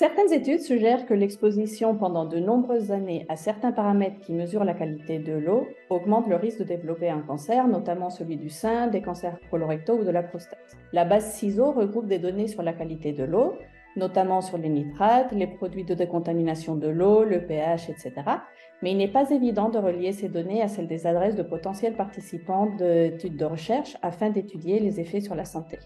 Certaines études suggèrent que l'exposition pendant de nombreuses années à certains paramètres qui mesurent la qualité de l'eau augmente le risque de développer un cancer, notamment celui du sein, des cancers colorectaux ou de la prostate. La base CISO regroupe des données sur la qualité de l'eau, notamment sur les nitrates, les produits de décontamination de l'eau, le pH, etc. Mais il n'est pas évident de relier ces données à celles des adresses de potentiels participants d'études de recherche afin d'étudier les effets sur la santé.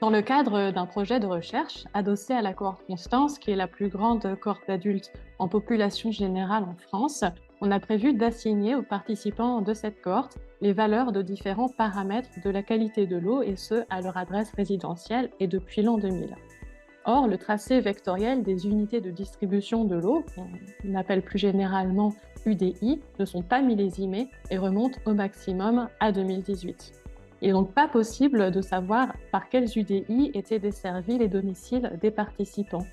Dans le cadre d'un projet de recherche adossé à la cohorte Constance, qui est la plus grande cohorte d'adultes en population générale en France, on a prévu d'assigner aux participants de cette cohorte les valeurs de différents paramètres de la qualité de l'eau, et ce, à leur adresse résidentielle et depuis l'an 2000. Or, le tracé vectoriel des unités de distribution de l'eau, qu'on appelle plus généralement UDI, ne sont pas millésimés et remontent au maximum à 2018. Il n'est donc pas possible de savoir par quels UDI étaient desservis les domiciles des participants.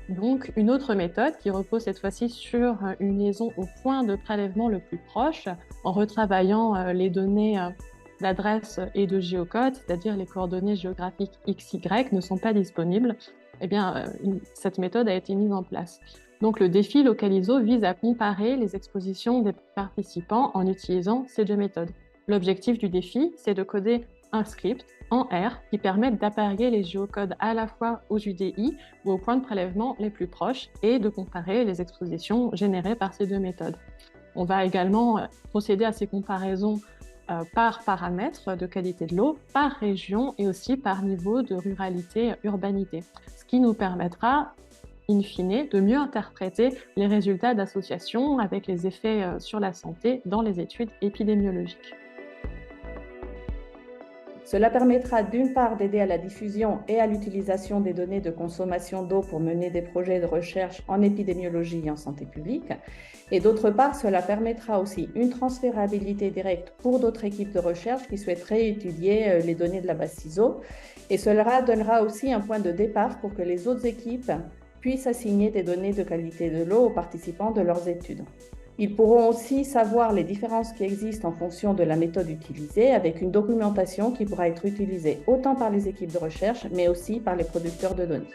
Donc, une autre méthode qui repose cette fois-ci sur une liaison au point de prélèvement le plus proche, en retravaillant les données d'adresse et de géocode, c'est-à-dire les coordonnées géographiques XY ne sont pas disponibles. Eh bien, cette méthode a été mise en place. Donc, le défi Localizo vise à comparer les expositions des participants en utilisant ces deux méthodes. L'objectif du défi, c'est de coder un script en R qui permette d'apparier les géocodes à la fois aux UDI ou aux points de prélèvement les plus proches et de comparer les expositions générées par ces deux méthodes. On va également procéder à ces comparaisons par paramètre de qualité de l'eau, par région et aussi par niveau de ruralité-urbanité, ce qui nous permettra in fine, de mieux interpréter les résultats d'associations avec les effets sur la santé dans les études épidémiologiques. Cela permettra d'une part d'aider à la diffusion et à l'utilisation des données de consommation d'eau pour mener des projets de recherche en épidémiologie et en santé publique. Et d'autre part, cela permettra aussi une transférabilité directe pour d'autres équipes de recherche qui souhaiteraient étudier les données de la base CISO. Et cela donnera aussi un point de départ pour que les autres équipes puissent assigner des données de qualité de l'eau aux participants de leurs études. Ils pourront aussi savoir les différences qui existent en fonction de la méthode utilisée, avec une documentation qui pourra être utilisée autant par les équipes de recherche, mais aussi par les producteurs de données.